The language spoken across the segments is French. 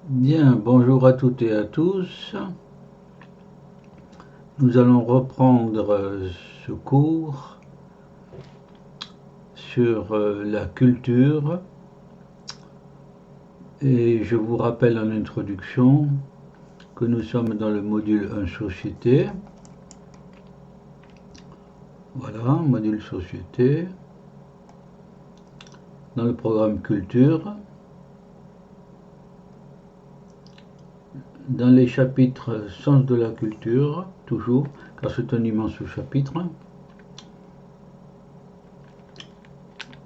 Bien, bonjour à toutes et à tous. Nous allons reprendre ce cours sur la culture et je vous rappelle en introduction que nous sommes dans le module 1 Société. Voilà, module Société. Dans le programme Culture. Dans les chapitres Sens de la culture, toujours, car c'est un immense chapitre.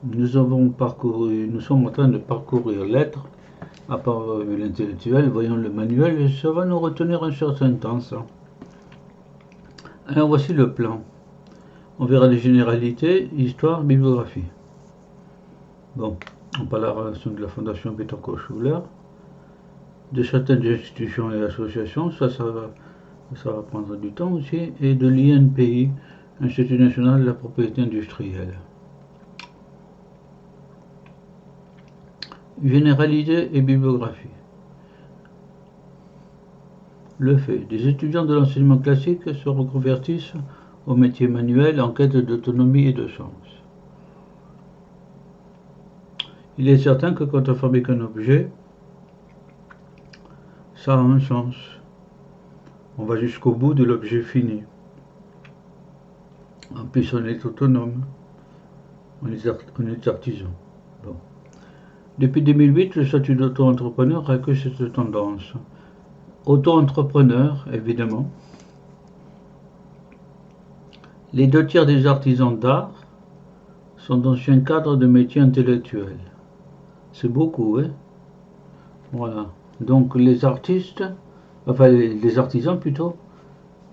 Nous sommes en train de parcourir l'être à part l'intellectuel, voyons le manuel, et ça va nous retenir un certain temps, ça. Alors voici le plan. On verra les généralités, histoire, bibliographie. Bon, on parlera de la Fondation Bettencourt-Schuller, de certaines institutions et associations, ça va prendre du temps aussi, et de l'INPI, Institut national de la propriété industrielle. Généralité et bibliographie. Le fait, des étudiants de l'enseignement classique se reconvertissent au métier manuel en quête d'autonomie et de sens. Il est certain que quand on fabrique un objet, ça a un sens. On va jusqu'au bout de l'objet fini. En plus, on est autonome. On est artisan. Bon. Depuis 2008, le statut d'auto-entrepreneur a que cette tendance. Auto-entrepreneur, évidemment. Les 2 tiers des artisans d'art sont d'anciens cadres de métiers intellectuels. C'est beaucoup, hein? Voilà. Donc les artistes, enfin les artisans plutôt,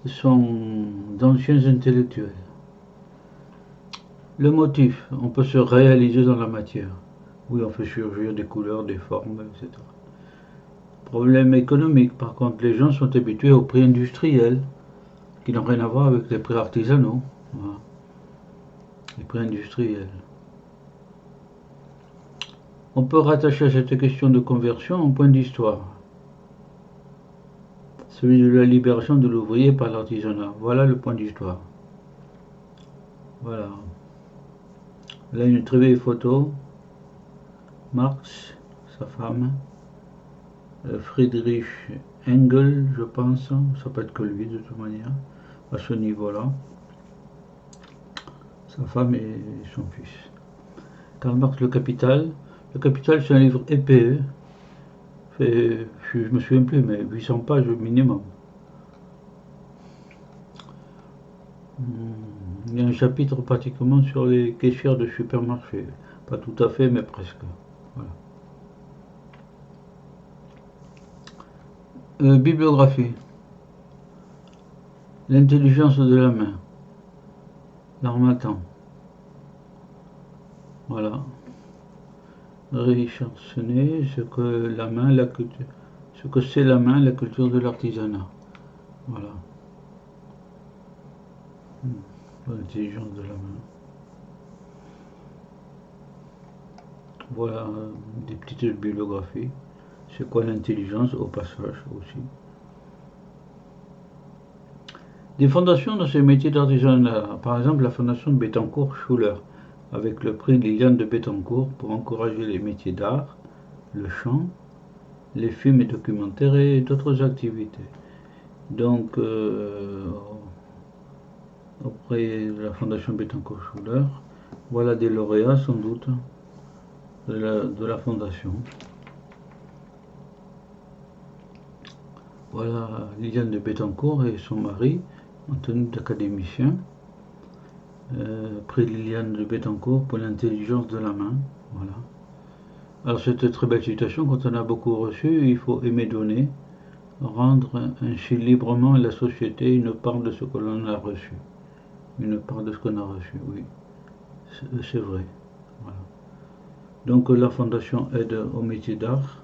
sont d'anciens intellectuels. Le motif, on peut se réaliser dans la matière. Oui, on fait surgir des couleurs, des formes, etc. Problème économique, par contre, les gens sont habitués aux prix industriels, qui n'ont rien à voir avec les prix artisanaux. Voilà. Les prix industriels. On peut rattacher à cette question de conversion un point d'histoire, celui de la libération de l'ouvrier par l'artisanat. Voilà le point d'histoire. Voilà. Là, une très belle photo. Marx, sa femme, Friedrich Engels, je pense, ça peut être que lui de toute manière, à ce niveau-là. Sa femme et son fils. Karl Marx, Le Capital. Le Capital, c'est un livre épais. Je ne me souviens plus, mais 800 pages minimum. Il y a un chapitre pratiquement sur les caissières de supermarché. Pas tout à fait, mais presque. Voilà. Bibliographie. L'intelligence de la main. L'harmattan. Voilà. Richard Senet, ce que c'est la main, la culture de l'artisanat. Voilà. L'intelligence de la main. Voilà des petites bibliographies. C'est quoi l'intelligence au passage aussi. Des fondations dans ces métiers d'artisanat, par exemple la fondation Bettencourt-Schuller, avec le prix Liliane de Bettencourt pour encourager les métiers d'art, le chant, les films et documentaires et d'autres activités. Donc, auprès de la fondation Bettencourt-Schuller, voilà des lauréats sans doute de la fondation. Voilà Liliane de Bettencourt et son mari, en tenue d'académicien. Prix Liliane de Bettencourt pour l'intelligence de la main. Voilà. Alors cette très belle citation, quand on a beaucoup reçu, il faut aimer donner, rendre ainsi librement à la société une part de ce que l'on a reçu. Une part de ce qu'on a reçu, oui. C'est vrai. Voilà. Donc la fondation aide au métier d'art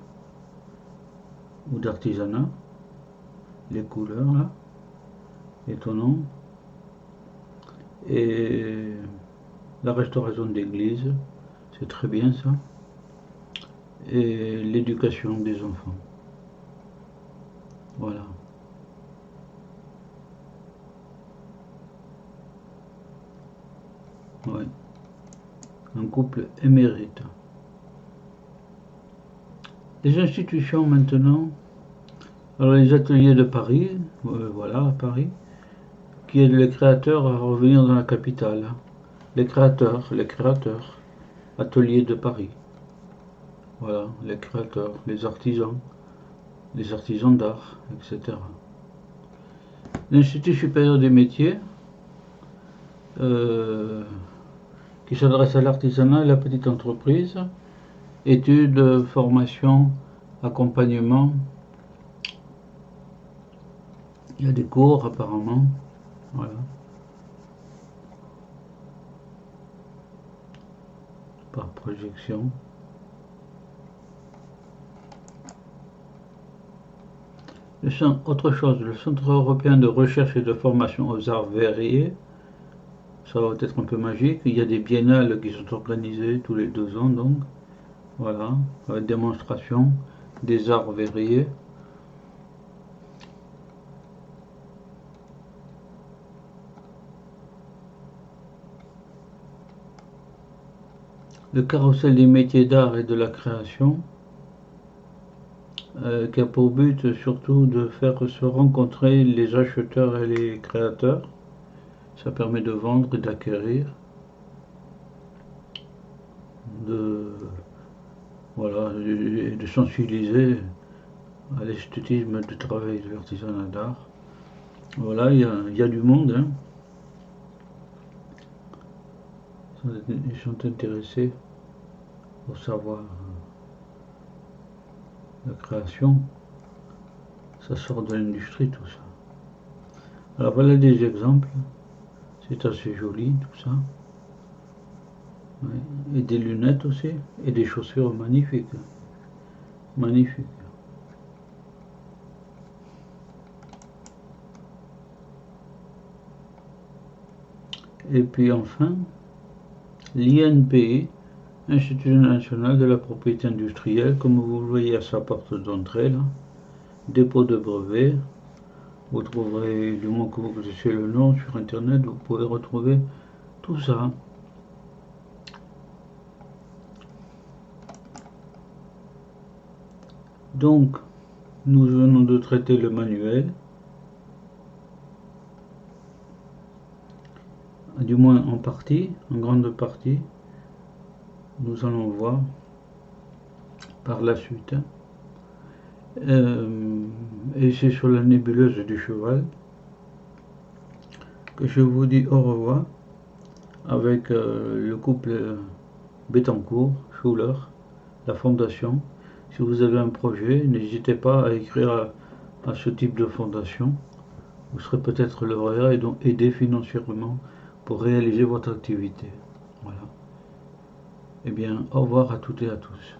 ou d'artisanat. Les couleurs là, étonnant. Et la restauration d'église, c'est très bien ça. Et l'éducation des enfants. Voilà. Ouais. Un couple émérite. Les institutions maintenant, alors les ateliers de Paris, voilà, à Paris, qui aident les créateurs à revenir dans la capitale. Les créateurs, ateliers de Paris. Voilà, les créateurs, les artisans d'art, etc. L'Institut supérieur des métiers, qui s'adresse à l'artisanat et la petite entreprise, études, formation, accompagnement. Il y a des cours apparemment. Voilà. Par projection. Autre chose, le Centre européen de recherche et de formation aux arts verriers, ça va être un peu magique. Il y a des biennales qui sont organisées tous les 2 ans, donc voilà, avec démonstration des arts verriers. Le carrousel des métiers d'art et de la création, qui a pour but surtout de faire se rencontrer les acheteurs et les créateurs. Ça permet de vendre et d'acquérir, voilà, et de sensibiliser à l'esthétisme du travail de l'artisanat d'art. Voilà, il y a du monde, hein. Ils sont intéressés pour savoir la création. Ça sort de l'industrie, tout ça. Alors voilà des exemples. C'est assez joli, tout ça. Ouais. Et des lunettes aussi. Et des chaussures magnifiques. Magnifiques. Et puis enfin, l'INPI, Institut national de la propriété industrielle, comme vous le voyez à sa porte d'entrée, là. Dépôt de brevet. Vous trouverez, du moment que vous connaissez le nom sur internet, vous pouvez retrouver tout ça. Donc, nous venons de traiter le manuel, du moins en partie, en grande partie. Nous allons voir par la suite. Et c'est sur la nébuleuse du cheval que je vous dis au revoir avec le couple Bettencourt, Schuller, la fondation. Si vous avez un projet, n'hésitez pas à écrire à ce type de fondation. Vous serez peut-être lauréat et donc aidé financièrement pour réaliser votre activité. Voilà. Eh bien, au revoir à toutes et à tous.